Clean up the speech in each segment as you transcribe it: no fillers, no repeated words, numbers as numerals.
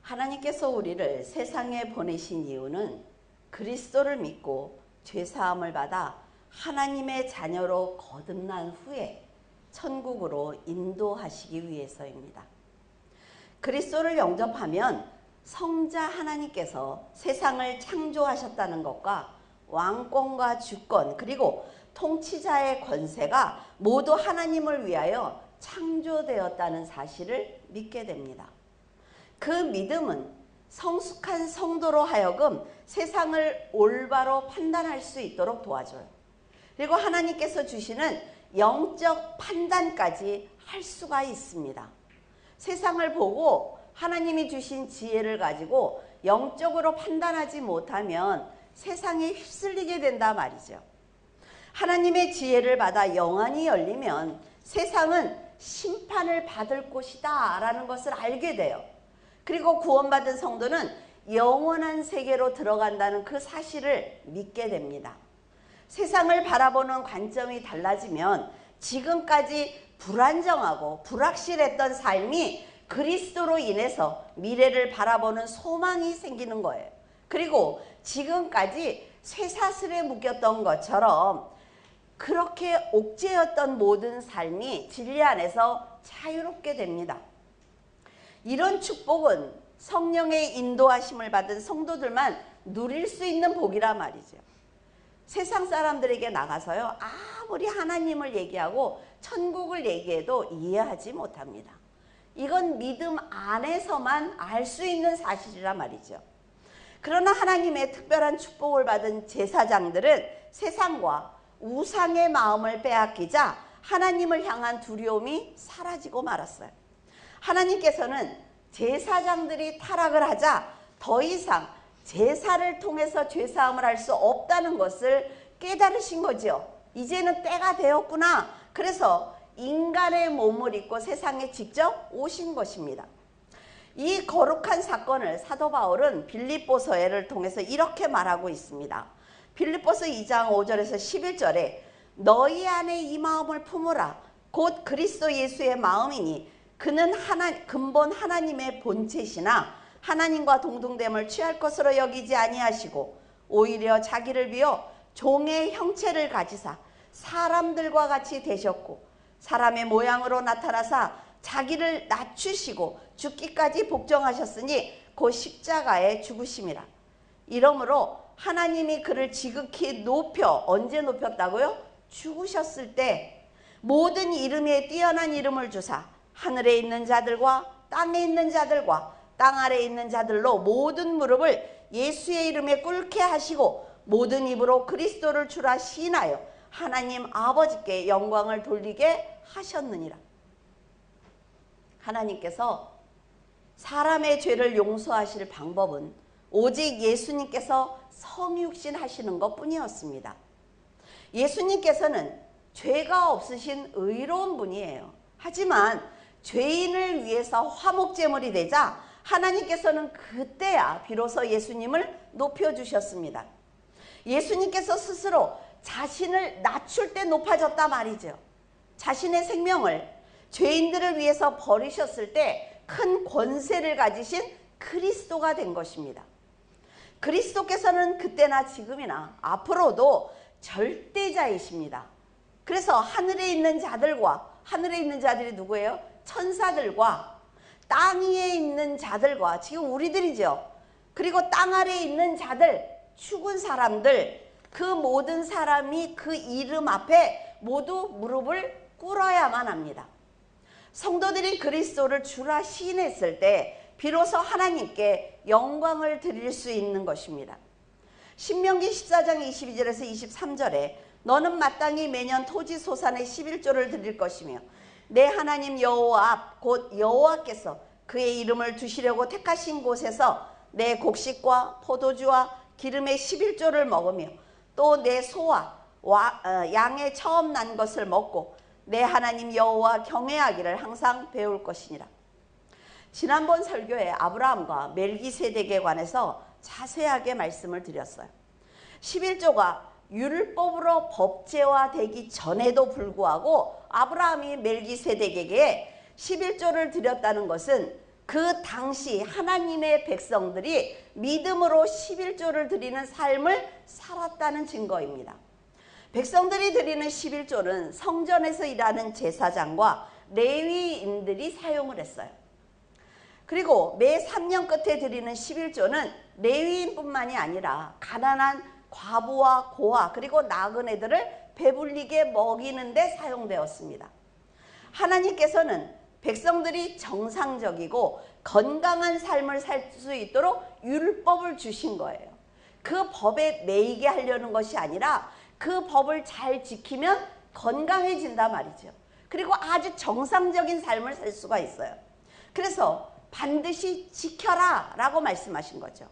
하나님께서 우리를 세상에 보내신 이유는 그리스도를 믿고 죄사함을 받아 하나님의 자녀로 거듭난 후에 천국으로 인도하시기 위해서입니다. 그리스도를 영접하면 성자 하나님께서 세상을 창조하셨다는 것과 왕권과 주권 그리고 통치자의 권세가 모두 하나님을 위하여 창조되었다는 사실을 믿게 됩니다. 그 믿음은 성숙한 성도로 하여금 세상을 올바로 판단할 수 있도록 도와줘요. 그리고 하나님께서 주시는 영적 판단까지 할 수가 있습니다. 세상을 보고 하나님이 주신 지혜를 가지고 영적으로 판단하지 못하면 세상에 휩쓸리게 된다 말이죠. 하나님의 지혜를 받아 영안이 열리면 세상은 심판을 받을 곳이다 라는 것을 알게 돼요. 그리고 구원받은 성도는 영원한 세계로 들어간다는 그 사실을 믿게 됩니다. 세상을 바라보는 관점이 달라지면 지금까지 불안정하고 불확실했던 삶이 그리스도로 인해서 미래를 바라보는 소망이 생기는 거예요. 그리고 지금까지 쇠사슬에 묶였던 것처럼 그렇게 옥죄였던 모든 삶이 진리 안에서 자유롭게 됩니다. 이런 축복은 성령의 인도하심을 받은 성도들만 누릴 수 있는 복이란 말이죠. 세상 사람들에게 나가서요, 아무리 하나님을 얘기하고 천국을 얘기해도 이해하지 못합니다. 이건 믿음 안에서만 알 수 있는 사실이란 말이죠. 그러나 하나님의 특별한 축복을 받은 제사장들은 세상과 우상의 마음을 빼앗기자 하나님을 향한 두려움이 사라지고 말았어요. 하나님께서는 제사장들이 타락을 하자 더 이상 제사를 통해서 죄사함을 할 수 없다는 것을 깨달으신 거죠. 이제는 때가 되었구나. 그래서 인간의 몸을 입고 세상에 직접 오신 것입니다. 이 거룩한 사건을 사도 바울은 빌립보서를 통해서 이렇게 말하고 있습니다. 빌립보서 2장 5절에서 11절에 너희 안에 이 마음을 품으라. 곧 그리스도 예수의 마음이니 그는 근본 하나님의 본체시나 하나님과 동등됨을 취할 것으로 여기지 아니하시고 오히려 자기를 비워 종의 형체를 가지사 사람들과 같이 되셨고 사람의 모양으로 나타나사 자기를 낮추시고 죽기까지 복종하셨으니 곧 십자가에 죽으심이라. 이러므로 하나님이 그를 지극히 높여, 언제 높였다고요? 죽으셨을 때 모든 이름에 뛰어난 이름을 주사 하늘에 있는 자들과 땅에 있는 자들과 땅 아래에 있는 자들로 모든 무릎을 예수의 이름에 꿇게 하시고 모든 입으로 그리스도를 주라 시인하여 하나님 아버지께 영광을 돌리게 하셨느니라. 하나님께서 사람의 죄를 용서하실 방법은 오직 예수님께서 성육신 하시는 것 뿐이었습니다. 예수님께서는 죄가 없으신 의로운 분이에요. 하지만 죄인을 위해서 화목제물이 되자 하나님께서는 그때야 비로소 예수님을 높여주셨습니다. 예수님께서 스스로 자신을 낮출 때 높아졌다 말이죠. 자신의 생명을 죄인들을 위해서 버리셨을 때 큰 권세를 가지신 그리스도가 된 것입니다. 그리스도께서는 그때나 지금이나 앞으로도 절대자이십니다. 그래서 하늘에 있는 자들과, 하늘에 있는 자들이 누구예요? 천사들과 땅 위에 있는 자들과, 지금 우리들이죠. 그리고 땅 아래에 있는 자들, 죽은 사람들, 그 모든 사람이 그 이름 앞에 모두 무릎을 꿇어야만 합니다. 성도들이 그리스도를 주라 시인했을 때 비로소 하나님께 영광을 드릴 수 있는 것입니다. 신명기 14장 22절에서 23절에 너는 마땅히 매년 토지 소산의 11조를 드릴 것이며 내 하나님 여호와 앞 곧 여호와께서 그의 이름을 두시려고 택하신 곳에서 내 곡식과 포도주와 기름의 11조를 먹으며 또 내 소와 양의 처음 난 것을 먹고 내 하나님 여호와 경외하기를 항상 배울 것이니라. 지난번 설교에 아브라함과 멜기세덱에 관해서 자세하게 말씀을 드렸어요. 11조가 율법으로 법제화되기 전에도 불구하고 아브라함이 멜기세덱에게 11조를 드렸다는 것은 그 당시 하나님의 백성들이 믿음으로 11조를 드리는 삶을 살았다는 증거입니다. 백성들이 드리는 11조는 성전에서 일하는 제사장과 레위인들이 사용을 했어요. 그리고 매 3년 끝에 드리는 11조는 레위인뿐만이 아니라 가난한 과부와 고아 그리고 나그네들을 배불리게 먹이는 데 사용되었습니다. 하나님께서는 백성들이 정상적이고 건강한 삶을 살 수 있도록 율법을 주신 거예요. 그 법에 매이게 하려는 것이 아니라 그 법을 잘 지키면 건강해진단 말이죠. 그리고 아주 정상적인 삶을 살 수가 있어요. 그래서 반드시 지켜라 라고 말씀하신 거죠.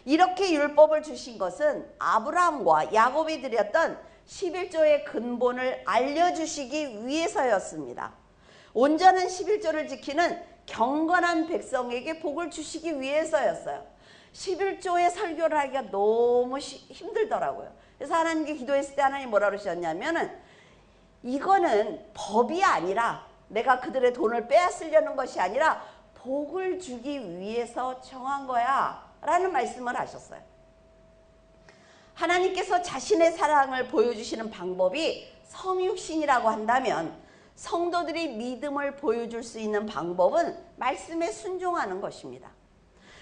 이렇게 율법을 주신 것은 아브라함과 야곱이 드렸던 11조의 근본을 알려주시기 위해서였습니다. 온전한 11조를 지키는 경건한 백성에게 복을 주시기 위해서였어요. 11조의 설교를 하기가 너무 힘들더라고요. 그래서 하나님께 기도했을 때 하나님 뭐라 그러셨냐면은 이거는 법이 아니라 내가 그들의 돈을 빼앗으려는 것이 아니라 복을 주기 위해서 정한 거야 라는 말씀을 하셨어요. 하나님께서 자신의 사랑을 보여주시는 방법이 성육신이라고 한다면 성도들이 믿음을 보여줄 수 있는 방법은 말씀에 순종하는 것입니다.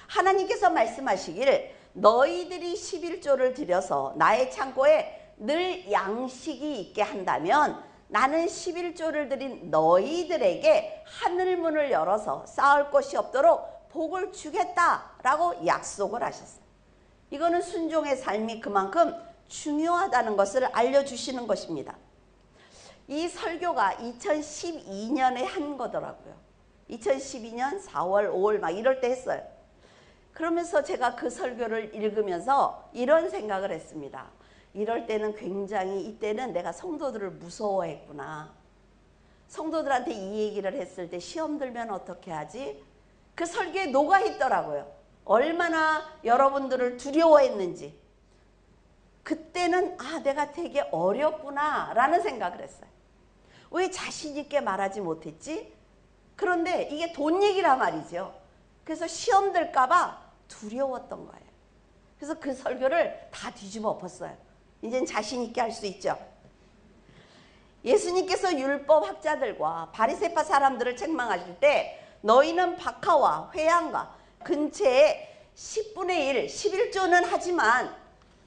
하나님께서 말씀하시기를 너희들이 11조를 드려서 나의 창고에 늘 양식이 있게 한다면 나는 11조를 드린 너희들에게 하늘문을 열어서 쌓을 것이 없도록 복을 주겠다라고 약속을 하셨어요. 이거는 순종의 삶이 그만큼 중요하다는 것을 알려주시는 것입니다. 이 설교가 2012년에 한 거더라고요. 2012년 4월, 5월 막 이럴 때 했어요. 그러면서 제가 그 설교를 읽으면서 이런 생각을 했습니다. 이럴 때는 굉장히 이때는 내가 성도들을 무서워했구나. 성도들한테 이 얘기를 했을 때 시험 들면 어떻게 하지? 그 설교에 녹아있더라고요. 얼마나 여러분들을 두려워했는지. 그때는 내가 되게 어렵구나 라는 생각을 했어요. 왜 자신 있게 말하지 못했지? 그런데 이게 돈 얘기란 말이죠. 그래서 시험 들까 봐 두려웠던 거예요. 그래서 그 설교를 다 뒤집어 엎었어요. 이젠 자신 있게 할 수 있죠. 예수님께서 율법 학자들과 바리새파 사람들을 책망하실 때 너희는 박하와 회양과 근처에 10분의 1, 11조는 하지만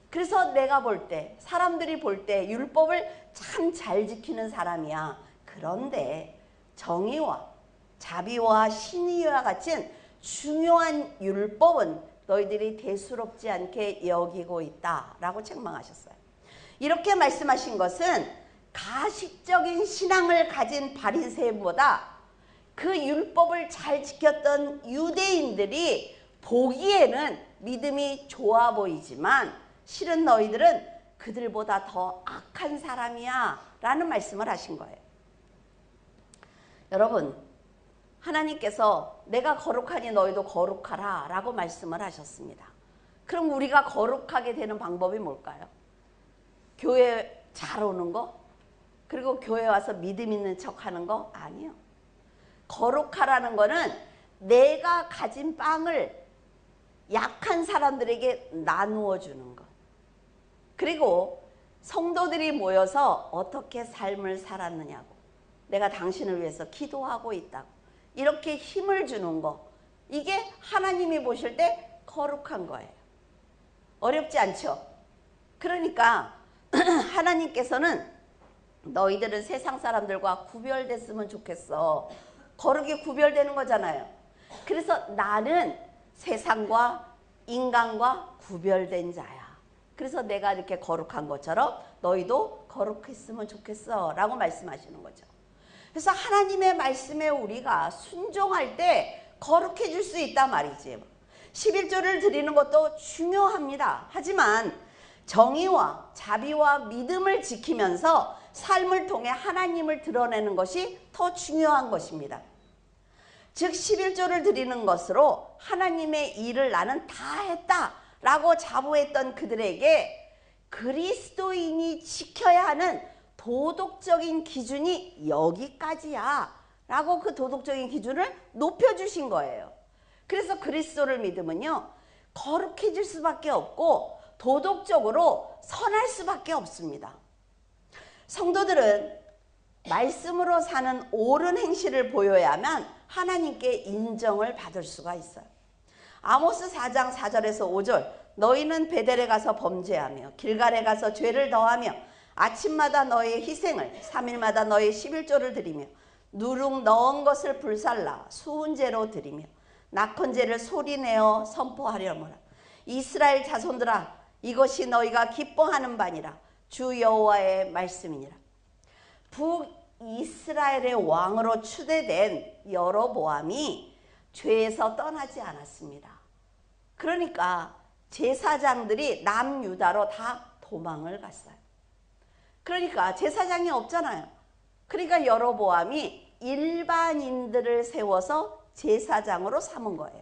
그래서 내가 볼 때 사람들이 볼 때 율법을 참 잘 지키는 사람이야. 그런데 정의와 자비와 신의와 같은 중요한 율법은 너희들이 대수롭지 않게 여기고 있다라고 책망하셨어요. 이렇게 말씀하신 것은 가식적인 신앙을 가진 바리새인보다 그 율법을 잘 지켰던 유대인들이 보기에는 믿음이 좋아 보이지만 실은 너희들은 그들보다 더 악한 사람이야 라는 말씀을 하신 거예요. 여러분, 하나님께서 내가 거룩하니 너희도 거룩하라 라고 말씀을 하셨습니다. 그럼 우리가 거룩하게 되는 방법이 뭘까요? 교회 잘 오는 거? 그리고 교회 와서 믿음 있는 척 하는 거? 아니요. 거룩하라는 거는 내가 가진 빵을 약한 사람들에게 나누어 주는 것. 그리고 성도들이 모여서 어떻게 삶을 살았느냐고. 내가 당신을 위해서 기도하고 있다고. 이렇게 힘을 주는 거. 이게 하나님이 보실 때 거룩한 거예요. 어렵지 않죠? 그러니까 하나님께서는 너희들은 세상 사람들과 구별됐으면 좋겠어. 거룩이 구별되는 거잖아요. 그래서 나는 세상과 인간과 구별된 자야. 그래서 내가 이렇게 거룩한 것처럼 너희도 거룩했으면 좋겠어 라고 말씀하시는 거죠. 그래서 하나님의 말씀에 우리가 순종할 때 거룩해질 수 있단 말이지. 11조를 드리는 것도 중요합니다. 하지만 정의와 자비와 믿음을 지키면서 삶을 통해 하나님을 드러내는 것이 더 중요한 것입니다. 즉 11조를 드리는 것으로 하나님의 일을 나는 다 했다 라고 자부했던 그들에게 그리스도인이 지켜야 하는 도덕적인 기준이 여기까지야 라고 그 도덕적인 기준을 높여주신 거예요. 그래서 그리스도를 믿으면요, 거룩해질 수밖에 없고 도덕적으로 선할 수밖에 없습니다. 성도들은 말씀으로 사는 옳은 행실을 보여야만 하나님께 인정을 받을 수가 있어요. 아모스 4장 4절에서 5절, 너희는 베델에 가서 범죄하며 길갈에 가서 죄를 더하며 아침마다 너의 희생을 3일마다 너의 11조를 드리며 누룩 넣은 것을 불살라 수훈제로 드리며 낙헌제를 소리내어 선포하려무라. 이스라엘 자손들아, 이것이 너희가 기뻐하는 바니라. 주 여호와의 말씀이니라. 북이스라엘의 왕으로 추대된 여로보암이 죄에서 떠나지 않았습니다. 그러니까 제사장들이 남유다로 다 도망을 갔어요. 그러니까 제사장이 없잖아요. 그러니까 여로보암이 일반인들을 세워서 제사장으로 삼은 거예요.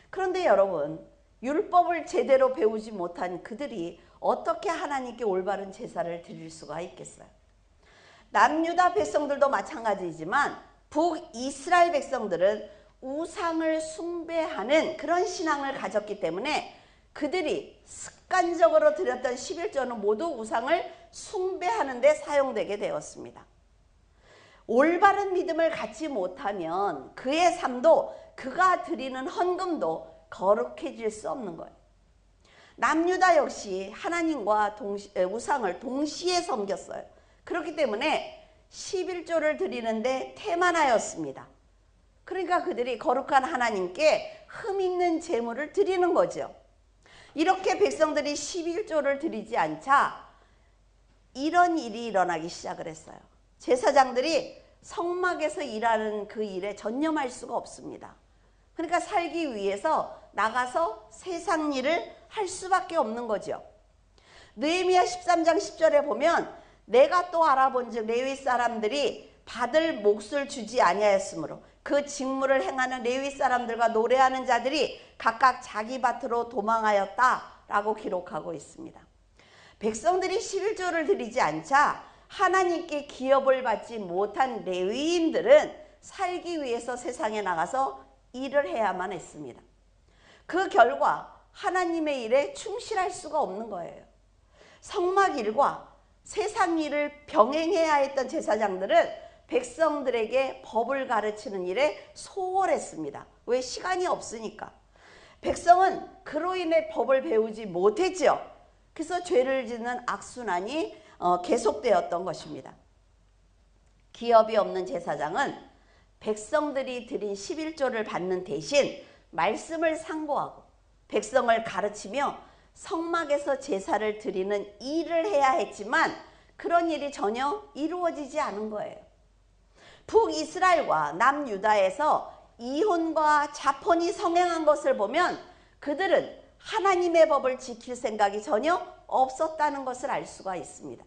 그런데 여러분, 율법을 제대로 배우지 못한 그들이 어떻게 하나님께 올바른 제사를 드릴 수가 있겠어요? 남유다 백성들도 마찬가지지만 북이스라엘 백성들은 우상을 숭배하는 그런 신앙을 가졌기 때문에 그들이 습관적으로 드렸던 11조는 모두 우상을 숭배하는 데 사용되게 되었습니다. 올바른 믿음을 갖지 못하면 그의 삶도 그가 드리는 헌금도 거룩해질 수 없는 거예요. 남유다 역시 하나님과 우상을 동시에 섬겼어요. 그렇기 때문에 11조를 드리는데 태만하였습니다. 그러니까 그들이 거룩한 하나님께 흠있는 제물을 드리는 거죠. 이렇게 백성들이 11조를 드리지 않자 이런 일이 일어나기 시작을 했어요. 제사장들이 성막에서 일하는 그 일에 전념할 수가 없습니다. 그러니까 살기 위해서 나가서 세상 일을 할 수밖에 없는 거죠. 느헤미야 13장 10절에 보면 내가 또 알아본즉 레위 사람들이 받을 몫을 주지 아니하였으므로 그 직무를 행하는 레위 사람들과 노래하는 자들이 각각 자기 밭으로 도망하였다라고 기록하고 있습니다. 백성들이 11조를 드리지 않자 하나님께 기업을 받지 못한 레위인들은 살기 위해서 세상에 나가서 일을 해야만 했습니다. 그 결과 하나님의 일에 충실할 수가 없는 거예요. 성막 일과 세상 일을 병행해야 했던 제사장들은 백성들에게 법을 가르치는 일에 소홀했습니다. 왜? 시간이 없으니까. 백성은 그로 인해 법을 배우지 못했죠. 그래서 죄를 짓는 악순환이 계속되었던 것입니다. 기업이 없는 제사장은 백성들이 드린 11조를 받는 대신 말씀을 상고하고 백성을 가르치며 성막에서 제사를 드리는 일을 해야 했지만 그런 일이 전혀 이루어지지 않은 거예요. 북이스라엘과 남유다에서 이혼과 자폰이 성행한 것을 보면 그들은 하나님의 법을 지킬 생각이 전혀 없었다는 것을 알 수가 있습니다.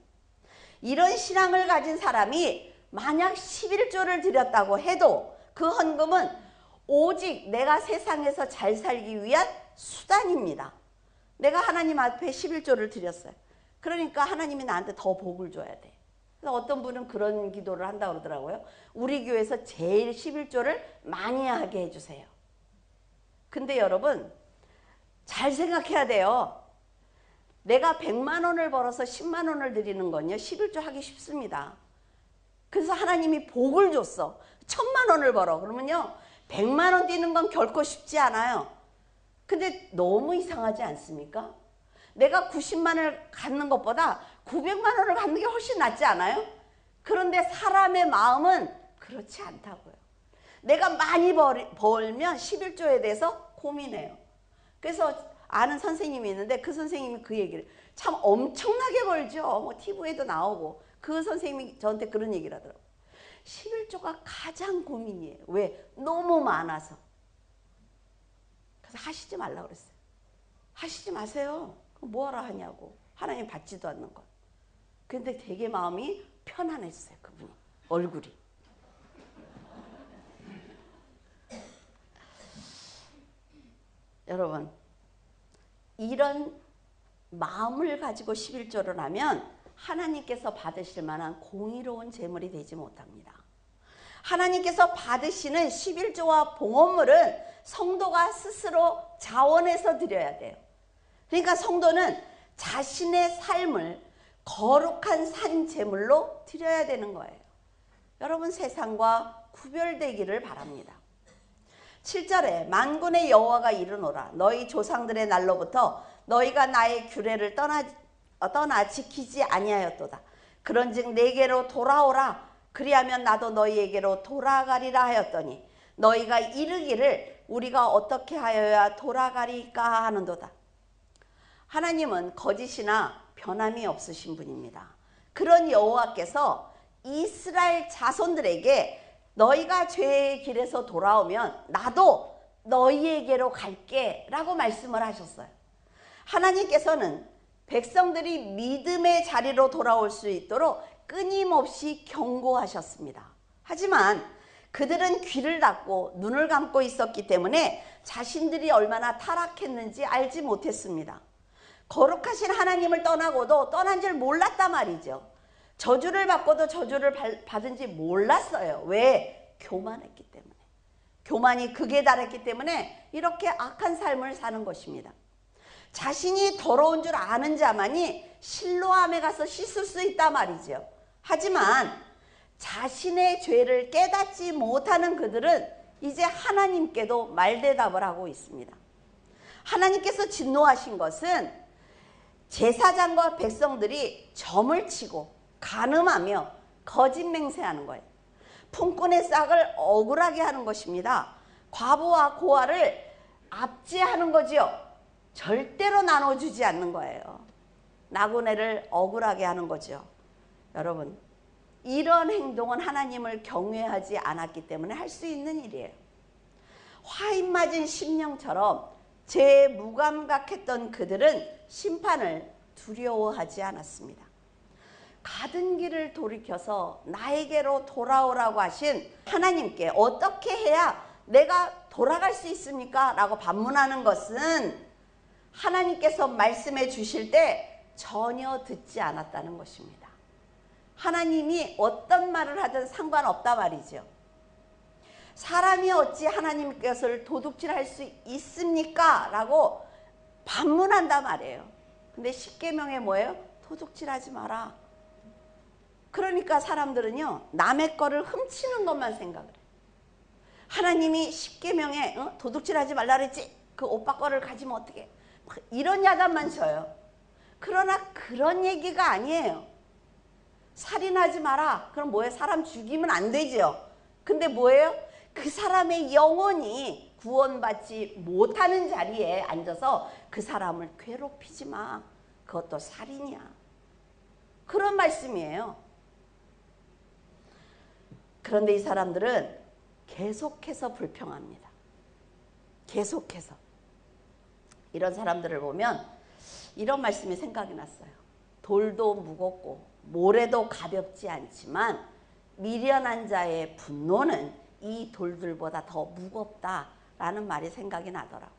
이런 신앙을 가진 사람이 만약 11조를 드렸다고 해도 그 헌금은 오직 내가 세상에서 잘 살기 위한 수단입니다. 내가 하나님 앞에 11조를 드렸어요. 그러니까 하나님이 나한테 더 복을 줘야 돼. 그래서 어떤 분은 그런 기도를 한다고 그러더라고요. 우리 교회에서 제일 11조를 많이 하게 해주세요. 근데 여러분 잘 생각해야 돼요. 내가 100만 원을 벌어서 10만 원을 드리는 건요 11조 하기 쉽습니다. 그래서 하나님이 복을 줬어. 1000만 원을 벌어. 그러면요 100만 원 뛰는 건 결코 쉽지 않아요. 근데 너무 이상하지 않습니까? 내가 90만을 갖는 것보다 900만 원을 갖는 게 훨씬 낫지 않아요? 그런데 사람의 마음은 그렇지 않다고요. 내가 많이 벌면 11조에 대해서 고민해요. 그래서 아는 선생님이 있는데 그 선생님이 그 얘기를 참 엄청나게 벌죠. 뭐 TV에도 나오고 그 선생님이 저한테 그런 얘기를 하더라고요. 11조가 가장 고민이에요. 왜? 너무 많아서. 그래서 하시지 말라고 그랬어요. 하시지 마세요. 뭐하러 하냐고. 하나님 받지도 않는 것. 근데 되게 마음이 편안했어요. 그분이. 얼굴이. 여러분 이런 마음을 가지고 11조를 하면 하나님께서 받으실 만한 공의로운 제물이 되지 못합니다. 하나님께서 받으시는 11조와 봉헌물은 성도가 스스로 자원해서 드려야 돼요. 그러니까 성도는 자신의 삶을 거룩한 산 제물로 드려야 되는 거예요. 여러분, 세상과 구별되기를 바랍니다. 7절에 만군의 여호와가 이르노라. 너희 조상들의 날로부터 너희가 나의 규례를 떠나 지키지 아니하였도다. 그런즉 내게로 돌아오라. 그리하면 나도 너희에게로 돌아가리라 하였더니 너희가 이르기를 우리가 어떻게 하여야 돌아가리까 하는도다. 하나님은 거짓이나 변함이 없으신 분입니다. 그런 여호와께서 이스라엘 자손들에게 너희가 죄의 길에서 돌아오면 나도 너희에게로 갈게 라고 말씀을 하셨어요. 하나님께서는 백성들이 믿음의 자리로 돌아올 수 있도록 끊임없이 경고하셨습니다. 하지만 그들은 귀를 닫고 눈을 감고 있었기 때문에 자신들이 얼마나 타락했는지 알지 못했습니다. 거룩하신 하나님을 떠나고도 떠난 줄 몰랐단 말이죠. 저주를 받고도 저주를 받은지 몰랐어요. 왜? 교만했기 때문에. 교만이 극에 달했기 때문에 이렇게 악한 삶을 사는 것입니다. 자신이 더러운 줄 아는 자만이 실로암에 가서 씻을 수 있단 말이죠. 하지만 자신의 죄를 깨닫지 못하는 그들은 이제 하나님께도 말대답을 하고 있습니다. 하나님께서 진노하신 것은 제사장과 백성들이 점을 치고 간음하며 거짓 맹세하는 거예요. 품꾼의 싹을 억울하게 하는 것입니다. 과부와 고아를 압제하는 거지요. 절대로 나눠주지 않는 거예요. 나그네를 억울하게 하는 거죠. 여러분, 이런 행동은 하나님을 경외하지 않았기 때문에 할 수 있는 일이에요. 화인 맞은 심령처럼 죄에 무감각했던 그들은 심판을 두려워하지 않았습니다. 가던 길을 돌이켜서 나에게로 돌아오라고 하신 하나님께 어떻게 해야 내가 돌아갈 수 있습니까? 라고 반문하는 것은 하나님께서 말씀해 주실 때 전혀 듣지 않았다는 것입니다. 하나님이 어떤 말을 하든 상관없다 말이죠. 사람이 어찌 하나님 것을 도둑질할 수 있습니까? 라고 반문한단 말이에요. 근데 십계명에 뭐예요? 도둑질하지 마라. 그러니까 사람들은요, 남의 거를 훔치는 것만 생각을 해요. 하나님이 십계명에 도둑질하지 말라 그랬지? 그 오빠 거를 가지면 어떡해? 이런 야단만 쳐요. 그러나 그런 얘기가 아니에요. 살인하지 마라. 그럼 뭐예요? 사람 죽이면 안 되죠. 근데 뭐예요? 그 사람의 영혼이 구원받지 못하는 자리에 앉아서 그 사람을 괴롭히지 마. 그것도 살인이야. 그런 말씀이에요. 그런데 이 사람들은 계속해서 불평합니다. 계속해서. 이런 사람들을 보면 이런 말씀이 생각이 났어요. 돌도 무겁고 모래도 가볍지 않지만 미련한 자의 분노는 이 돌들보다 더 무겁다라는 말이 생각이 나더라고요.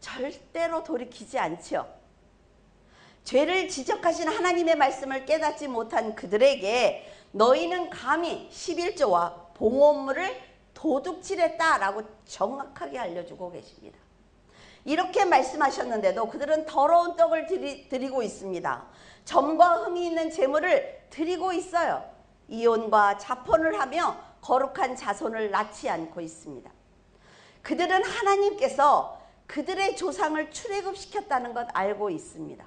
절대로 돌이키지 않죠. 죄를 지적하신 하나님의 말씀을 깨닫지 못한 그들에게 너희는 감히 11조와 봉헌물을 도둑질했다라고 정확하게 알려주고 계십니다. 이렇게 말씀하셨는데도 그들은 더러운 떡을 드리고 있습니다. 점과 흠이 있는 제물을 드리고 있어요. 이혼과 자폰을 하며 거룩한 자손을 낳지 않고 있습니다. 그들은 하나님께서 그들의 조상을 출애굽시켰다는 것 알고 있습니다.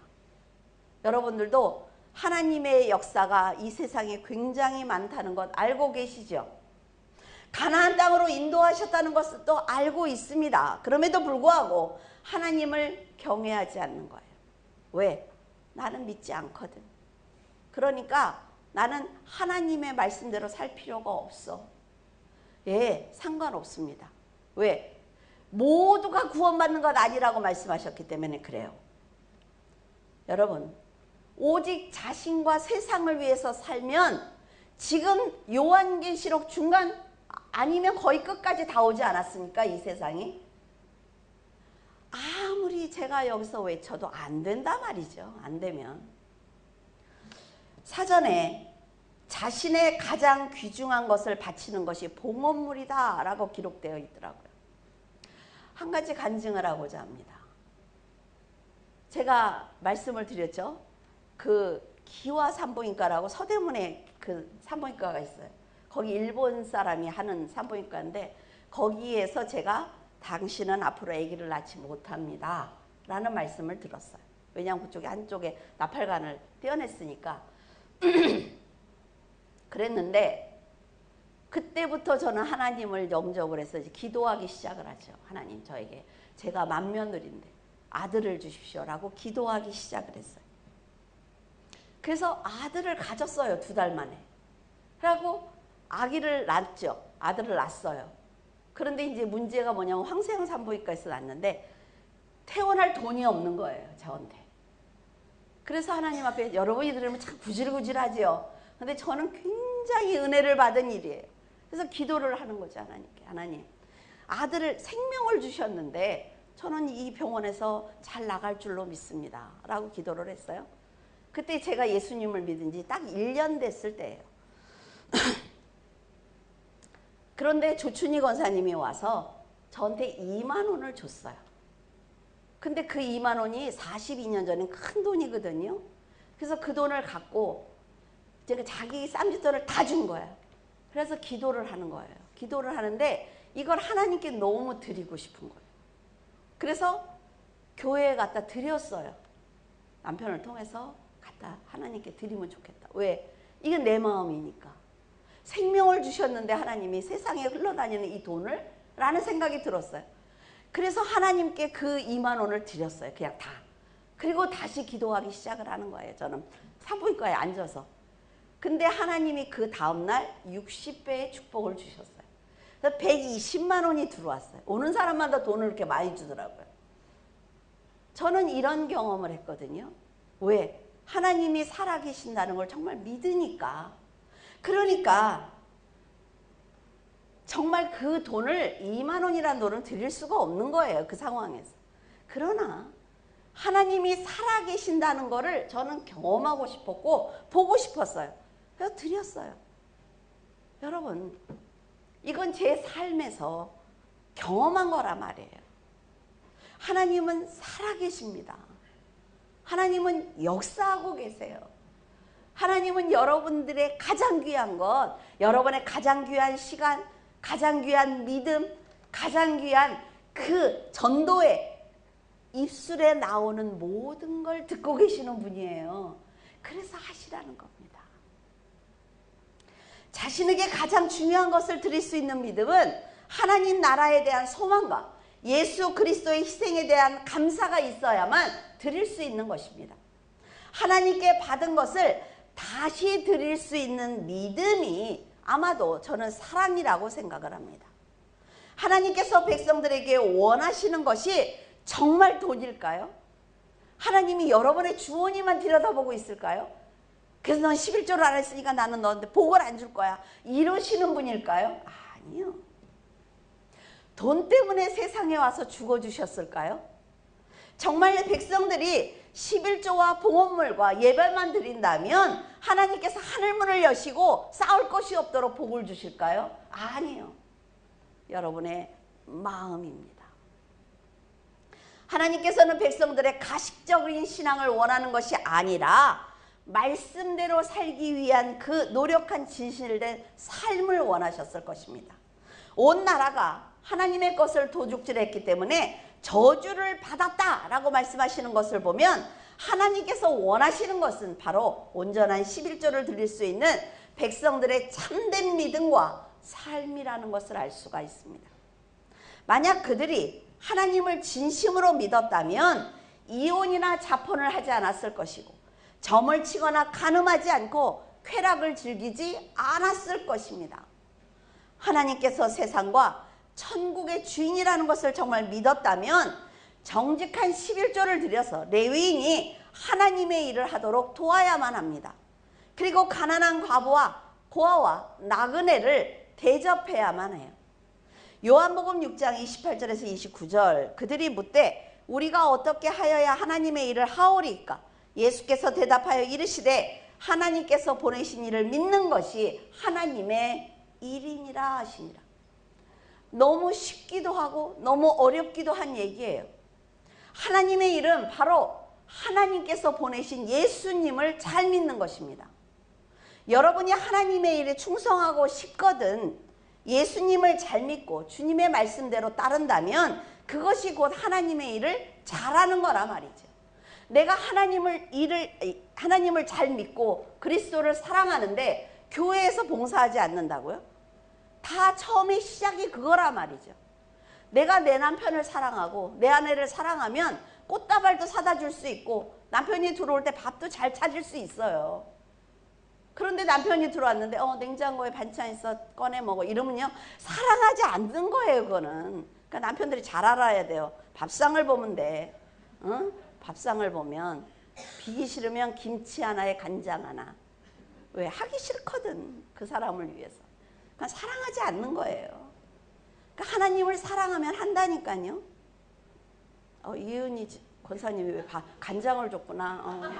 여러분들도 하나님의 역사가 이 세상에 굉장히 많다는 것 알고 계시죠? 가나안 땅으로 인도하셨다는 것을 또 알고 있습니다. 그럼에도 불구하고 하나님을 경외하지 않는 거예요. 왜? 나는 믿지 않거든. 그러니까 나는 하나님의 말씀대로 살 필요가 없어. 예, 상관없습니다. 왜? 모두가 구원받는 것 아니라고 말씀하셨기 때문에 그래요. 여러분, 오직 자신과 세상을 위해서 살면 지금 요한계시록 중간 아니면 거의 끝까지 다 오지 않았습니까? 이 세상이. 아무리 제가 여기서 외쳐도 안 된단 말이죠. 안 되면. 사전에 자신의 가장 귀중한 것을 바치는 것이 봉헌물이다 라고 기록되어 있더라고요. 한 가지 간증을 하고자 합니다. 제가 말씀을 드렸죠. 그 기와 산부인과라고 서대문에 그 산부인과가 있어요. 거기 일본 사람이 하는 산부인과인데 거기에서 제가 당신은 앞으로 아기를 낳지 못합니다 라는 말씀을 들었어요. 왜냐하면 그쪽에 한쪽에 나팔관을 떼어냈으니까. 그랬는데 그때부터 저는 하나님을 영접을 해서 이제 기도하기 시작을 하죠. 하나님, 저에게 제가 맏며느리인데 아들을 주십시오라고 기도하기 시작을 했어요. 그래서 아들을 가졌어요. 2달 만에. 그리고 아기를 낳았죠. 아들을 낳았어요. 그런데 이제 문제가 뭐냐면 황세영 산부인과에서 낳았는데 퇴원할 돈이 없는 거예요. 저한테. 그래서 하나님 앞에 여러분이 들으면 참 구질구질하지요. 근데 저는 굉장히 은혜를 받은 일이에요. 그래서 기도를 하는 거죠. 하나님께. 하나님, 아들을 생명을 주셨는데 저는 이 병원에서 잘 나갈 줄로 믿습니다 라고 기도를 했어요. 그때 제가 예수님을 믿은 지 딱 1년 됐을 때예요. 그런데 조춘희 권사님이 와서 저한테 2만 원을 줬어요. 근데 그 2만 원이 42년 전엔 큰 돈이거든요. 그래서 그 돈을 갖고 제가 자기 쌈짓돈을 다 준 거예요. 그래서 기도를 하는 거예요. 기도를 하는데 이걸 하나님께 너무 드리고 싶은 거예요. 그래서 교회에 갖다 드렸어요. 남편을 통해서 갖다 하나님께 드리면 좋겠다. 왜? 이건 내 마음이니까. 생명을 주셨는데 하나님이 세상에 흘러다니는 이 돈을? 라는 생각이 들었어요. 그래서 하나님께 그 2만 원을 드렸어요. 그냥 다. 그리고 다시 기도하기 시작을 하는 거예요. 저는 산부인과에 앉아서. 근데 하나님이 그 다음날 60배의 축복을 주셨어요. 그래서 120만 원이 들어왔어요. 오는 사람마다 돈을 이렇게 많이 주더라고요. 저는 이런 경험을 했거든요. 왜? 하나님이 살아계신다는 걸 정말 믿으니까. 그러니까 정말 그 돈을 2만 원이라는 돈을 드릴 수가 없는 거예요. 그 상황에서. 그러나 하나님이 살아계신다는 거를 저는 경험하고 싶었고 보고 싶었어요. 그래서 드렸어요. 여러분, 이건 제 삶에서 경험한 거란 말이에요. 하나님은 살아계십니다. 하나님은 역사하고 계세요. 하나님은 여러분들의 가장 귀한 것, 여러분의 가장 귀한 시간, 가장 귀한 믿음, 가장 귀한 그 전도의 입술에 나오는 모든 걸 듣고 계시는 분이에요. 그래서 하시라는 겁니다. 자신에게 가장 중요한 것을 드릴 수 있는 믿음은 하나님 나라에 대한 소망과 예수 그리스도의 희생에 대한 감사가 있어야만 드릴 수 있는 것입니다. 하나님께 받은 것을 다시 드릴 수 있는 믿음이 아마도 저는 사랑이라고 생각을 합니다. 하나님께서 백성들에게 원하시는 것이 정말 돈일까요? 하나님이 여러분의 주머니만 들여다보고 있을까요? 그래서 넌 11조를 안 했으니까 나는 너한테 복을 안 줄 거야. 이러시는 분일까요? 아니요. 돈 때문에 세상에 와서 죽어주셨을까요? 정말 백성들이 11조와 봉헌물과 예배만 드린다면 하나님께서 하늘문을 여시고 싸울 것이 없도록 복을 주실까요? 아니요. 여러분의 마음입니다. 하나님께서는 백성들의 가식적인 신앙을 원하는 것이 아니라 말씀대로 살기 위한 그 노력한 진실된 삶을 원하셨을 것입니다. 온 나라가 하나님의 것을 도둑질했기 때문에 저주를 받았다라고 말씀하시는 것을 보면 하나님께서 원하시는 것은 바로 온전한 11조를 드릴 수 있는 백성들의 참된 믿음과 삶이라는 것을 알 수가 있습니다. 만약 그들이 하나님을 진심으로 믿었다면 이혼이나 자폰을 하지 않았을 것이고 점을 치거나 간음하지 않고 쾌락을 즐기지 않았을 것입니다. 하나님께서 세상과 천국의 주인이라는 것을 정말 믿었다면 정직한 11조를 드려서 레위인이 하나님의 일을 하도록 도와야만 합니다. 그리고 가난한 과부와 고아와 나그네를 대접해야만 해요. 요한복음 6장 28절에서 29절 그들이 묻되 우리가 어떻게 하여야 하나님의 일을 하오리까? 예수께서 대답하여 이르시되 하나님께서 보내신 이를 믿는 것이 하나님의 일이니라 하시니라. 너무 쉽기도 하고 너무 어렵기도 한 얘기예요. 하나님의 일은 바로 하나님께서 보내신 예수님을 잘 믿는 것입니다. 여러분이 하나님의 일에 충성하고 싶거든 예수님을 잘 믿고 주님의 말씀대로 따른다면 그것이 곧 하나님의 일을 잘하는 거라 말이죠. 내가 하나님을 잘 믿고 그리스도를 사랑하는데 교회에서 봉사하지 않는다고요? 다 처음에 시작이 그거라 말이죠. 내가 내 남편을 사랑하고 내 아내를 사랑하면 꽃다발도 사다 줄 수 있고 남편이 들어올 때 밥도 잘 차릴 수 있어요. 그런데 남편이 들어왔는데 냉장고에 반찬 있어 꺼내 먹어 이러면요 사랑하지 않는 거예요. 그거는. 그러니까 남편들이 잘 알아야 돼요. 밥상을 보면 돼. 응? 밥상을 보면 비기 싫으면 김치 하나에 간장 하나. 왜? 하기 싫거든. 그 사람을 위해서. 그러니까 사랑하지 않는 거예요. 그러니까 하나님을 사랑하면 한다니까요. 이은희 권사님이 왜 간장을 줬구나.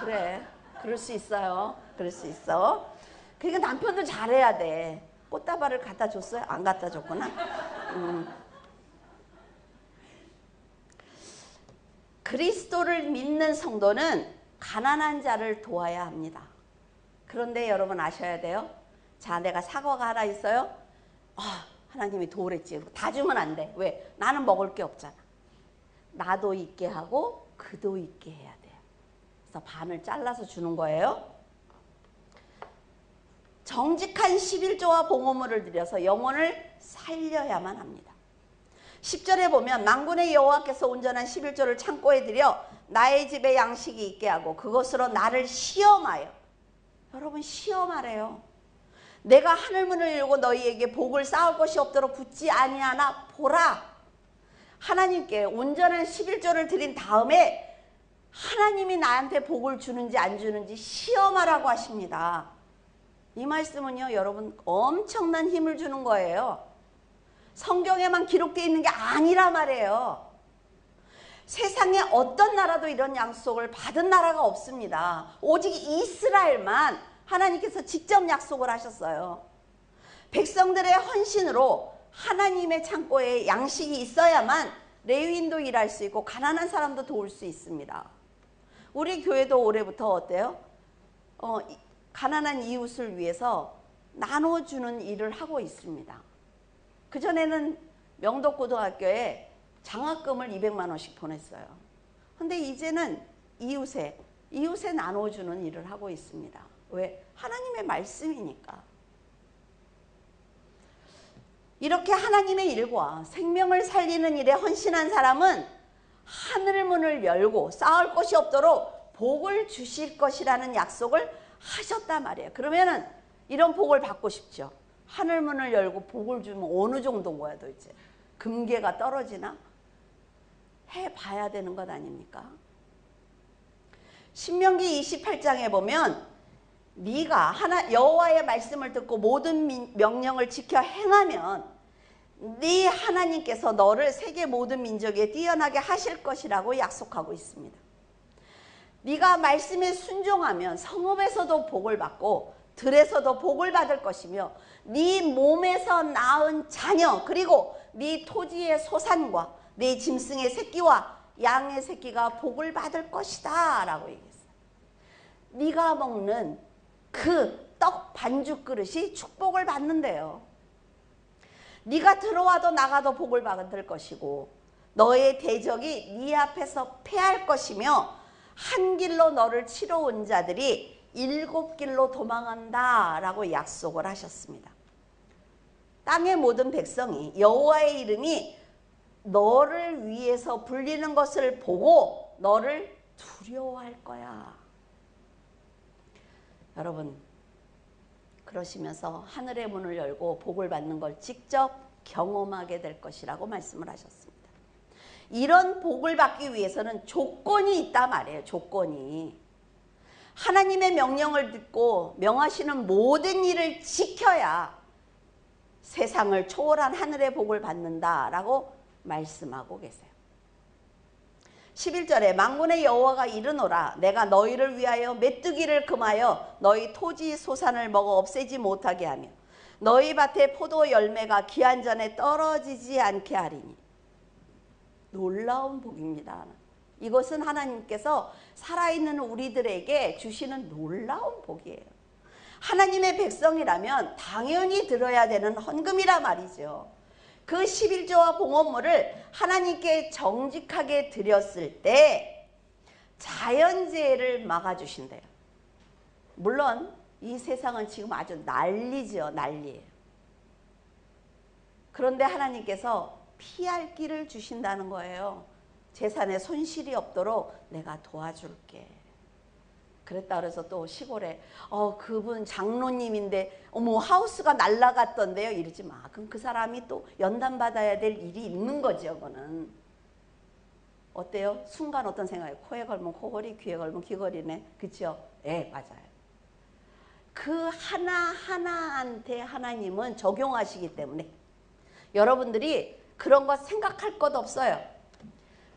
그래. 그럴 수 있어요. 그럴 수 있어. 그러니까 남편도 잘해야 돼. 꽃다발을 갖다 줬어요? 안 갖다 줬구나. 그리스도를 믿는 성도는 가난한 자를 도와야 합니다. 그런데 여러분 아셔야 돼요. 자, 내가 사과가 하나 있어요. 하나님이 도우랬지. 다 주면 안 돼. 왜? 나는 먹을 게 없잖아. 나도 있게 하고 그도 있게 해야 돼요. 그래서 반을 잘라서 주는 거예요. 정직한 11조와 봉헌물을 드려서 영혼을 살려야만 합니다. 10절에 보면 만군의 여호와께서 온전한 11조를 창고에 들여 나의 집에 양식이 있게 하고 그것으로 나를 시험하여. 여러분 시험하래요. 내가 하늘문을 열고 너희에게 복을 쌓을 것이 없도록 굳지 아니하나 보라. 하나님께 온전한 11조를 드린 다음에 하나님이 나한테 복을 주는지 안 주는지 시험하라고 하십니다. 이 말씀은요 여러분 엄청난 힘을 주는 거예요. 성경에만 기록되어 있는 게 아니라 말이에요. 세상에 어떤 나라도 이런 약속을 받은 나라가 없습니다. 오직 이스라엘만 하나님께서 직접 약속을 하셨어요. 백성들의 헌신으로 하나님의 창고에 양식이 있어야만 레위인도 일할 수 있고 가난한 사람도 도울 수 있습니다. 우리 교회도 올해부터 어때요? 가난한 이웃을 위해서 나눠주는 일을 하고 있습니다. 그전에는 명덕고등학교에 장학금을 200만 원씩 보냈어요. 근데 이제는 이웃에 나눠주는 일을 하고 있습니다. 왜? 하나님의 말씀이니까. 이렇게 하나님의 일과 생명을 살리는 일에 헌신한 사람은 하늘 문을 열고 쌓을 것이 없도록 복을 주실 것이라는 약속을 하셨단 말이에요. 그러면은 이런 복을 받고 싶죠. 하늘 문을 열고 복을 주면 어느 정도인 거야 도대체. 금괴가 떨어지나? 해봐야 되는 것 아닙니까? 신명기 28장에 보면 네가 여호와의 말씀을 듣고 모든 명령을 지켜 행하면 네 하나님께서 너를 세계 모든 민족에 뛰어나게 하실 것이라고 약속하고 있습니다. 네가 말씀에 순종하면 성읍에서도 복을 받고 들에서도 복을 받을 것이며 네 몸에서 낳은 자녀 그리고 네 토지의 소산과 네 짐승의 새끼와 양의 새끼가 복을 받을 것이다 라고 얘기했어요. 네가 먹는 그 떡 반죽 그릇이 축복을 받는데요. 네가 들어와도 나가도 복을 받을 것이고 너의 대적이 네 앞에서 패할 것이며 한 길로 너를 치러 온 자들이 7길로 도망한다 라고 약속을 하셨습니다. 땅의 모든 백성이 여호와의 이름이 너를 위해서 불리는 것을 보고 너를 두려워할 거야. 여러분 그러시면서 하늘의 문을 열고 복을 받는 걸 직접 경험하게 될 것이라고 말씀을 하셨습니다. 이런 복을 받기 위해서는 조건이 있다 말이에요. 조건이. 하나님의 명령을 듣고 명하시는 모든 일을 지켜야 세상을 초월한 하늘의 복을 받는다라고 말씀하고 계세요. 11절에 만군의 여호와가 이르노라 내가 너희를 위하여 메뚜기를 금하여 너희 토지 소산을 먹어 없애지 못하게 하며 너희 밭에 포도 열매가 기한 전에 떨어지지 않게 하리니. 놀라운 복입니다. 이것은 하나님께서 살아있는 우리들에게 주시는 놀라운 복이에요. 하나님의 백성이라면 당연히 들어야 되는 헌금이라 말이죠. 그 11조와 봉헌물을 하나님께 정직하게 드렸을 때 자연재해를 막아주신대요. 물론 이 세상은 지금 아주 난리죠. 난리예요. 그런데 하나님께서 피할 길을 주신다는 거예요. 재산에 손실이 없도록 내가 도와줄게. 그랬다 그래서 또 시골에 그분 장로님인데 어머 하우스가 날라갔던데요 이러지 마. 그럼 그 사람이 또 연단받아야 될 일이 있는 거죠. 그거는 어때요? 순간 어떤 생각이 코에 걸면 코걸이 귀에 걸면 귀걸이네. 그렇죠? 네 맞아요. 그 하나하나한테 하나님은 적용하시기 때문에 여러분들이 그런 거 생각할 것 없어요.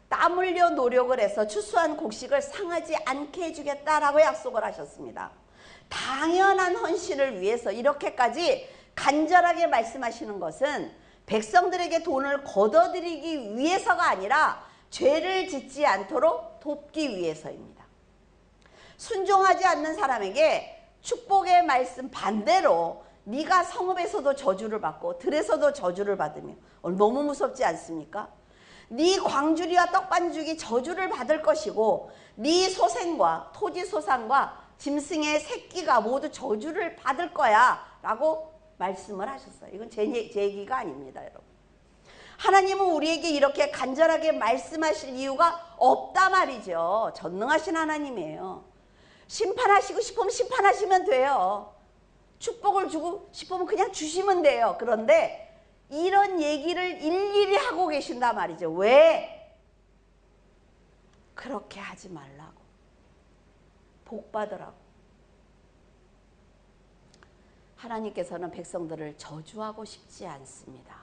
땀 흘려 노력을 해서 추수한 곡식을 상하지 않게 해주겠다라고 약속을 하셨습니다. 당연한 헌신을 위해서 이렇게까지 간절하게 말씀하시는 것은 백성들에게 돈을 걷어들이기 위해서가 아니라 죄를 짓지 않도록 돕기 위해서입니다. 순종하지 않는 사람에게 축복의 말씀 반대로 네가 성읍에서도 저주를 받고 들에서도 저주를 받으며 너무 무섭지 않습니까? 네 광주리와 떡반죽이 저주를 받을 것이고 네 소생과 토지 소산과 짐승의 새끼가 모두 저주를 받을 거야 라고 말씀을 하셨어요. 이건 제 얘기가 아닙니다. 여러분. 하나님은 우리에게 이렇게 간절하게 말씀하실 이유가 없다 말이죠. 전능하신 하나님이에요. 심판하시고 싶으면 심판하시면 돼요. 축복을 주고 싶으면 그냥 주시면 돼요. 그런데 이런 얘기를 일일이 하고 계신단 말이죠. 왜? 그렇게 하지 말라고. 복 받으라고. 하나님께서는 백성들을 저주하고 싶지 않습니다.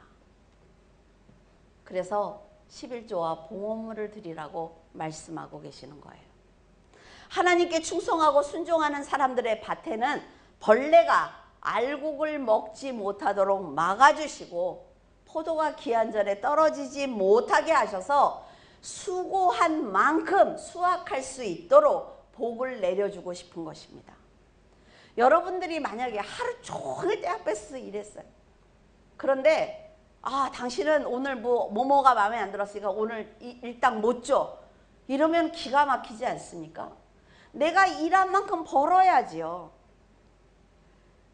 그래서 11조와 봉헌물을 드리라고 말씀하고 계시는 거예요. 하나님께 충성하고 순종하는 사람들의 밭에는 벌레가 알곡을 먹지 못하도록 막아주시고 포도가 기한 전에 떨어지지 못하게 하셔서 수고한 만큼 수확할 수 있도록 복을 내려주고 싶은 것입니다. 여러분들이 만약에 하루 종일 때 앞에서 일했어요. 그런데 당신은 오늘 뭐가 마음에 안 들었으니까 오늘 일당 못 줘. 이러면 기가 막히지 않습니까? 내가 일한 만큼 벌어야지요.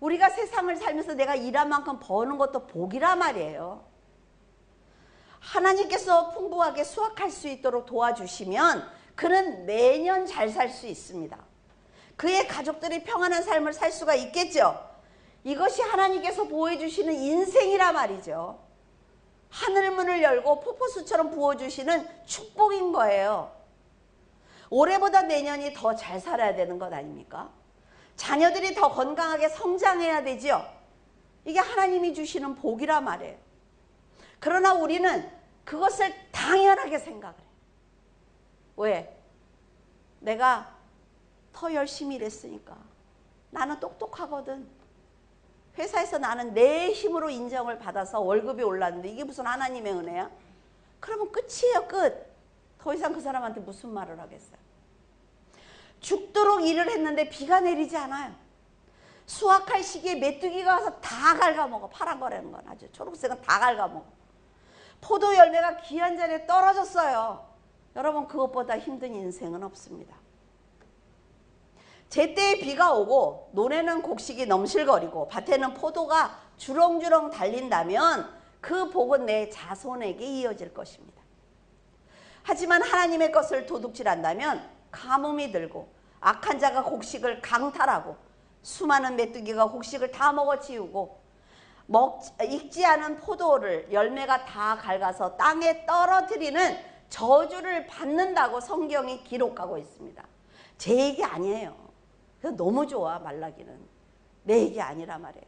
우리가 세상을 살면서 내가 일한 만큼 버는 것도 복이란 말이에요. 하나님께서 풍부하게 수확할 수 있도록 도와주시면 그는 매년 잘 살 수 있습니다. 그의 가족들이 평안한 삶을 살 수가 있겠죠. 이것이 하나님께서 보여주시는 인생이란 말이죠. 하늘문을 열고 폭포수처럼 부어주시는 축복인 거예요. 올해보다 내년이 더 잘 살아야 되는 것 아닙니까? 자녀들이 더 건강하게 성장해야 되죠. 이게 하나님이 주시는 복이란 말이에요. 그러나 우리는 그것을 당연하게 생각을 해요. 왜? 내가 더 열심히 일했으니까. 나는 똑똑하거든. 회사에서 나는 내 힘으로 인정을 받아서 월급이 올랐는데 이게 무슨 하나님의 은혜야? 그러면 끝이에요. 끝. 더 이상 그 사람한테 무슨 말을 하겠어요? 죽도록 일을 했는데 비가 내리지 않아요. 수확할 시기에 메뚜기가 와서 다 갉아먹어. 파란 거라는 건 아주 초록색은 다 갉아먹어. 포도 열매가 기한 전에 떨어졌어요. 여러분 그것보다 힘든 인생은 없습니다. 제때에 비가 오고 논에는 곡식이 넘실거리고 밭에는 포도가 주렁주렁 달린다면 그 복은 내 자손에게 이어질 것입니다. 하지만 하나님의 것을 도둑질한다면 가뭄이 들고 악한 자가 곡식을 강탈하고 수많은 메뚜기가 곡식을 다 먹어치우고 익지 않은 포도를 열매가 다 갉아서 땅에 떨어뜨리는 저주를 받는다고 성경이 기록하고 있습니다. 제 얘기 아니에요. 너무 좋아 말라기는. 내 얘기 아니라 말이에요.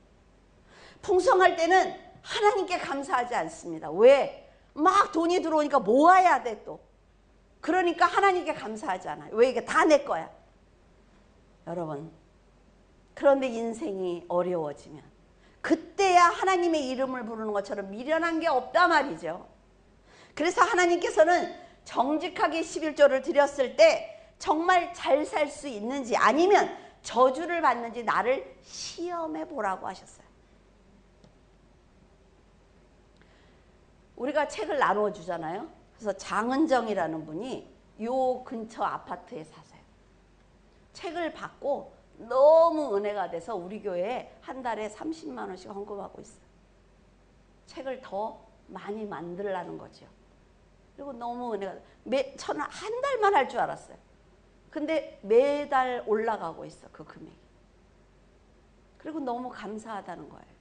풍성할 때는 하나님께 감사하지 않습니다. 왜? 막 돈이 들어오니까 모아야 돼 또. 그러니까 하나님께 감사하잖아요. 왜? 이게 다 내 거야. 여러분, 그런데 인생이 어려워지면 그때야 하나님의 이름을 부르는 것처럼 미련한 게 없단 말이죠. 그래서 하나님께서는 정직하게 11조를 드렸을 때 정말 잘 살 수 있는지 아니면 저주를 받는지 나를 시험해 보라고 하셨어요. 우리가 책을 나누어 주잖아요. 그래서 장은정이라는 분이 요 근처 아파트에 사세요. 책을 받고 너무 은혜가 돼서 우리 교회에 한 달에 30만 원씩 헌금하고 있어요. 책을 더 많이 만들라는 거죠. 그리고 너무 은혜가 저는 한 달만 할 줄 알았어요. 근데 매달 올라가고 있어, 그 금액이. 그리고 너무 감사하다는 거예요.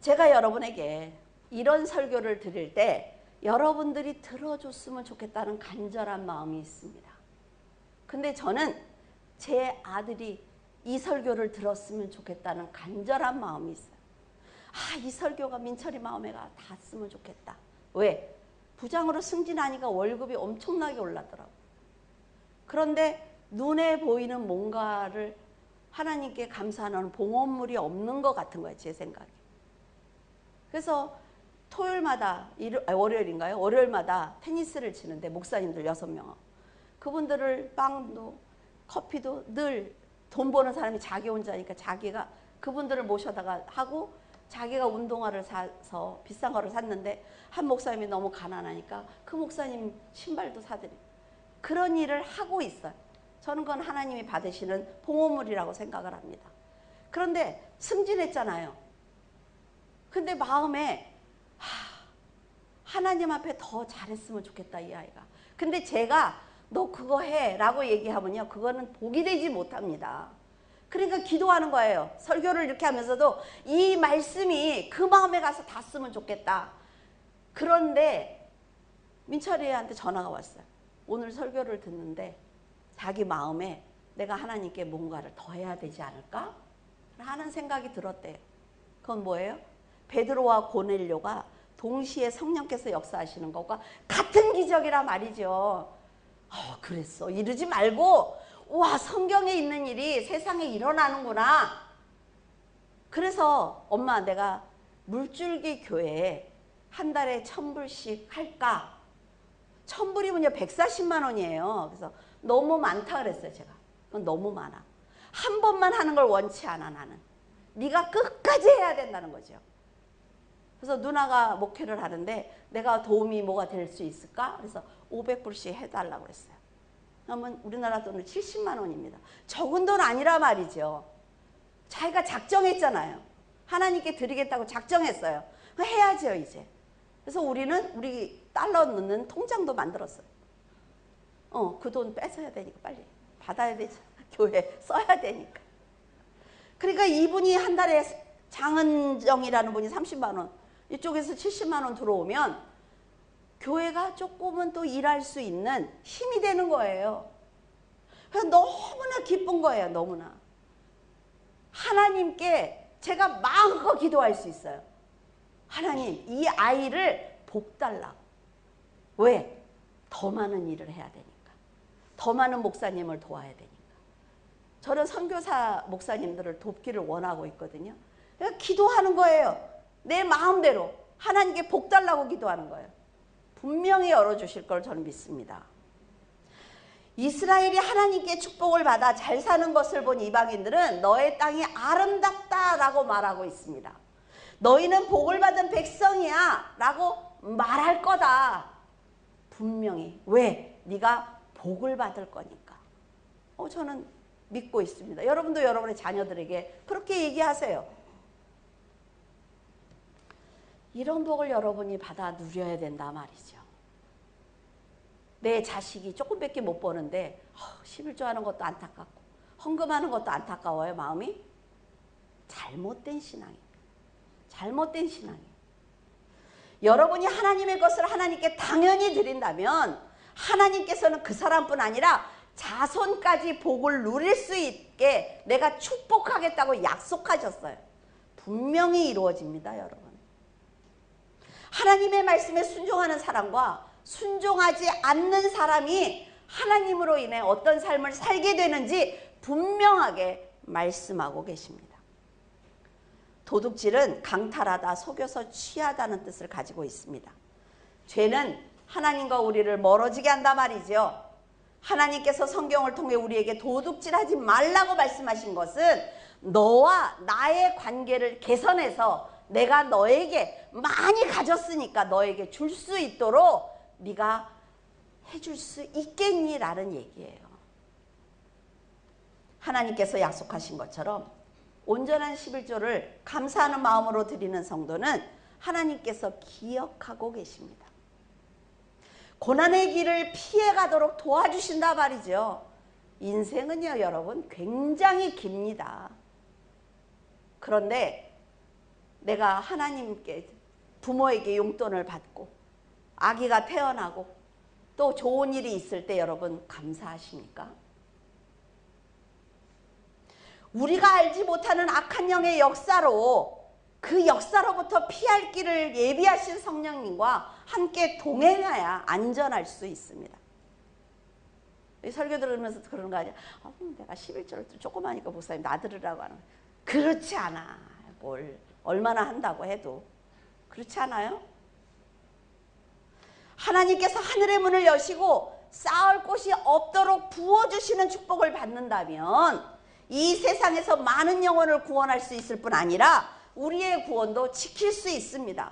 제가 여러분에게 이런 설교를 드릴 때 여러분들이 들어줬으면 좋겠다는 간절한 마음이 있습니다. 근데 저는 제 아들이 이 설교를 들었으면 좋겠다는 간절한 마음이 있어요. 아, 이 설교가 민철이 마음에 닿았으면 좋겠다. 왜? 부장으로 승진하니까 월급이 엄청나게 올랐더라고요. 그런데 눈에 보이는 뭔가를 하나님께 감사하는 봉헌물이 없는 것 같은 거예요, 제 생각에. 그래서 토요일마다, 월요일인가요? 월요일마다 테니스를 치는데 목사님들 6명하고 그분들을 빵도 커피도 늘 돈 버는 사람이 자기 혼자니까 자기가 그분들을 모셔다가 하고 자기가 운동화를 사서 비싼 거를 샀는데 한 목사님이 너무 가난하니까 그 목사님 신발도 사드리고 그런 일을 하고 있어요. 저는 그건 하나님이 받으시는 봉헌물이라고 생각을 합니다. 그런데 승진했잖아요. 근데 마음에 하나님 앞에 더 잘했으면 좋겠다, 이 아이가. 근데 제가 너 그거 해 라고 얘기하면요, 그거는 복이 되지 못합니다. 그러니까 기도하는 거예요. 설교를 이렇게 하면서도 이 말씀이 그 마음에 가서 닿았으면 좋겠다. 그런데 민철이한테 전화가 왔어요. 오늘 설교를 듣는데 자기 마음에 내가 하나님께 뭔가를 더 해야 되지 않을까? 하는 생각이 들었대요. 그건 뭐예요? 베드로와 고넬료가 동시에 성령께서 역사하시는 것과 같은 기적이라 말이죠. 그랬어. 이러지 말고 와, 성경에 있는 일이 세상에 일어나는구나. 그래서 엄마, 내가 물줄기 교회에 한 달에 1,000불씩 할까? 1,000불이면요 140만 원이에요. 그래서 너무 많다 그랬어요, 제가. 그건 너무 많아. 한 번만 하는 걸 원치 않아, 나는. 네가 끝까지 해야 된다는 거죠. 그래서 누나가 목회를 하는데 내가 도움이 뭐가 될 수 있을까? 그래서 500불씩 해달라고 그랬어요. 그러면 우리나라 돈은 70만 원입니다. 적은 돈 아니라 말이죠. 자기가 작정했잖아요. 하나님께 드리겠다고 작정했어요. 해야죠, 이제. 그래서 우리는 우리 달러 넣는 통장도 만들었어요. 그 돈 뺏어야 되니까 빨리 받아야 되죠. 교회 써야 되니까. 그러니까 이분이 한 달에 장은정이라는 분이 30만 원, 이쪽에서 70만 원 들어오면 교회가 조금은 또 일할 수 있는 힘이 되는 거예요. 그래서 너무나 기쁜 거예요. 너무나. 하나님께 제가 마음껏 기도할 수 있어요. 하나님, 이 아이를 복 달라고. 왜? 더 많은 일을 해야 되니까. 더 많은 목사님을 도와야 되니까. 저는 선교사 목사님들을 돕기를 원하고 있거든요. 그러니까 기도하는 거예요. 내 마음대로 하나님께 복 달라고 기도하는 거예요. 분명히 열어주실 걸 저는 믿습니다. 이스라엘이 하나님께 축복을 받아 잘 사는 것을 본 이방인들은 너의 땅이 아름답다라고 말하고 있습니다. 너희는 복을 받은 백성이야 라고 말할 거다. 분명히. 왜? 네가 복을 받을 거니까. 저는 믿고 있습니다. 여러분도 여러분의 자녀들에게 그렇게 얘기하세요. 이런 복을 여러분이 받아 누려야 된다 말이죠. 내 자식이 조금밖에 못 버는데 11조 하는 것도 안타깝고 헌금하는 것도 안타까워요, 마음이? 잘못된 신앙입니다. 잘못된 신앙이에요. 여러분이 하나님의 것을 하나님께 당연히 드린다면 하나님께서는 그 사람뿐 아니라 자손까지 복을 누릴 수 있게 내가 축복하겠다고 약속하셨어요. 분명히 이루어집니다, 여러분. 하나님의 말씀에 순종하는 사람과 순종하지 않는 사람이 하나님으로 인해 어떤 삶을 살게 되는지 분명하게 말씀하고 계십니다. 도둑질은 강탈하다, 속여서 취하다는 뜻을 가지고 있습니다. 죄는 하나님과 우리를 멀어지게 한단 말이죠. 하나님께서 성경을 통해 우리에게 도둑질하지 말라고 말씀하신 것은 너와 나의 관계를 개선해서 내가 너에게 많이 가졌으니까 너에게 줄 수 있도록 네가 해줄 수 있겠니? 라는 얘기예요. 하나님께서 약속하신 것처럼 온전한 11조를 감사하는 마음으로 드리는 성도는 하나님께서 기억하고 계십니다. 고난의 길을 피해가도록 도와주신다 말이죠. 인생은요, 여러분, 굉장히 깁니다. 그런데 내가 하나님께 부모에게 용돈을 받고 아기가 태어나고 또 좋은 일이 있을 때 여러분 감사하십니까? 우리가 알지 못하는 악한 영의 역사로 그 역사로부터 피할 길을 예비하신 성령님과 함께 동행해야 안전할 수 있습니다. 설교 들으면서 그러는 거 아니야? 내가 11조를 조그마하니까 목사님 나들으라고 하는 거야. 그렇지 않아. 뭘 얼마나 한다고 해도 그렇지 않아요? 하나님께서 하늘의 문을 여시고 쌓을 곳이 없도록 부어주시는 축복을 받는다면 이 세상에서 많은 영혼을 구원할 수 있을 뿐 아니라 우리의 구원도 지킬 수 있습니다.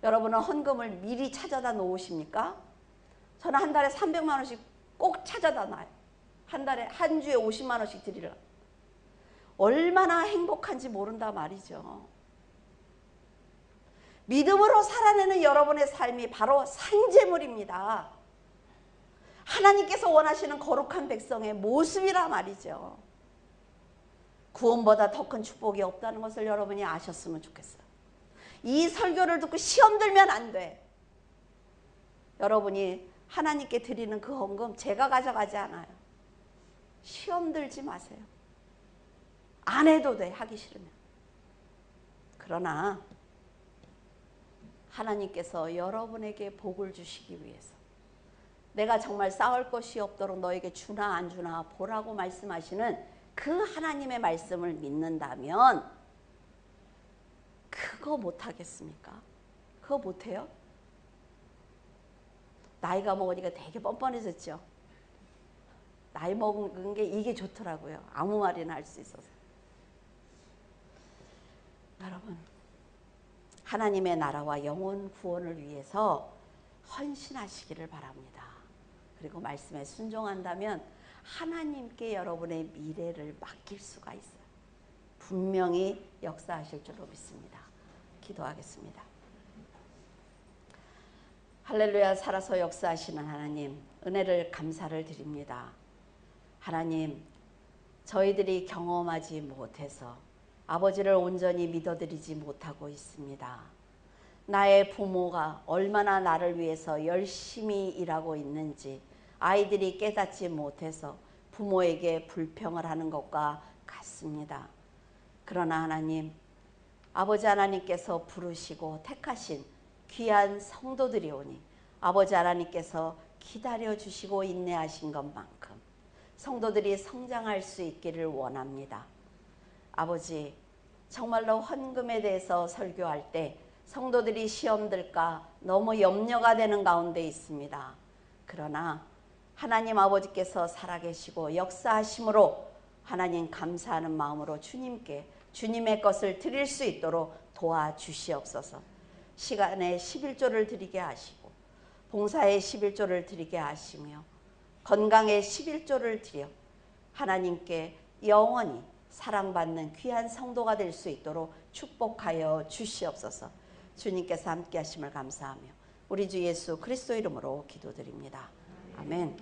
여러분은 헌금을 미리 찾아다 놓으십니까? 저는 한 달에 300만 원씩 꼭 찾아다 놔요. 한 주에 50만 원씩 드리려고. 얼마나 행복한지 모른다 말이죠. 믿음으로 살아내는 여러분의 삶이 바로 산재물입니다. 하나님께서 원하시는 거룩한 백성의 모습이라 말이죠. 구원보다 더 큰 축복이 없다는 것을 여러분이 아셨으면 좋겠어요. 이 설교를 듣고 시험 들면 안 돼. 여러분이 하나님께 드리는 그 헌금 제가 가져가지 않아요. 시험 들지 마세요. 안 해도 돼, 하기 싫으면. 그러나 하나님께서 여러분에게 복을 주시기 위해서 내가 정말 쌓을 것이 없도록 너에게 주나 안 주나 보라고 말씀하시는 그 하나님의 말씀을 믿는다면 그거 못하겠습니까? 그거 못해요? 나이가 먹으니까 되게 뻔뻔해졌죠. 나이 먹은 게 이게 좋더라고요. 아무 말이나 할 수 있어서. 여러분, 하나님의 나라와 영혼 구원을 위해서 헌신하시기를 바랍니다. 그리고 말씀에 순종한다면 하나님께 여러분의 미래를 맡길 수가 있어요. 분명히 역사하실 줄로 믿습니다. 기도하겠습니다. 할렐루야. 살아서 역사하시는 하나님, 은혜를 감사를 드립니다. 하나님, 저희들이 경험하지 못해서 아버지를 온전히 믿어드리지 못하고 있습니다. 나의 부모가 얼마나 나를 위해서 열심히 일하고 있는지 아이들이 깨닫지 못해서 부모에게 불평을 하는 것과 같습니다. 그러나 하나님, 아버지 하나님께서 부르시고 택하신 귀한 성도들이 오니 아버지 하나님께서 기다려주시고 인내하신 것만큼 성도들이 성장할 수 있기를 원합니다. 아버지, 정말로 헌금에 대해서 설교할 때 성도들이 시험들까 너무 염려가 되는 가운데 있습니다. 그러나 하나님 아버지께서 살아계시고 역사하심으로 하나님 감사하는 마음으로 주님께 주님의 것을 드릴 수 있도록 도와주시옵소서. 시간에 11조를 드리게 하시고 봉사에 11조를 드리게 하시며 건강에 11조를 드려 하나님께 영원히 사랑받는 귀한 성도가 될 수 있도록 축복하여 주시옵소서. 주님께서 함께 하심을 감사하며 우리 주 예수 그리스도 이름으로 기도드립니다. 아멘.